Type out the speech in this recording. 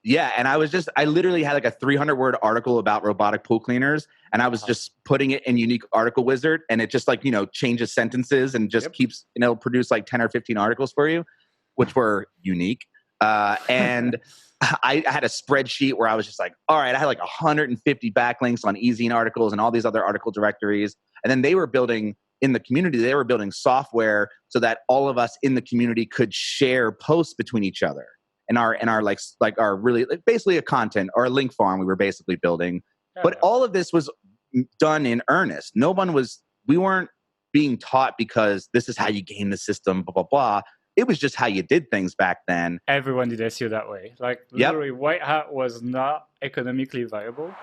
Yeah, and I literally had like a 300-word article about robotic pool cleaners, and I was just putting it in Unique Article Wizard, and it just like, changes sentences and just keeps, produce like 10 or 15 articles for you, which were unique. And I had a spreadsheet where I was just like, all right, I had like 150 backlinks on eZine articles and all these other article directories. And then they were building in the community, they were building software so that all of us in the community could share posts between each other. And our like our really basically a content or a link farm we were basically building. But all of this was done in earnest. We weren't being taught because this is how you game the system, blah, blah, blah. It was just how you did things back then. Everyone did SEO that way. Like literally white hat was not economically viable.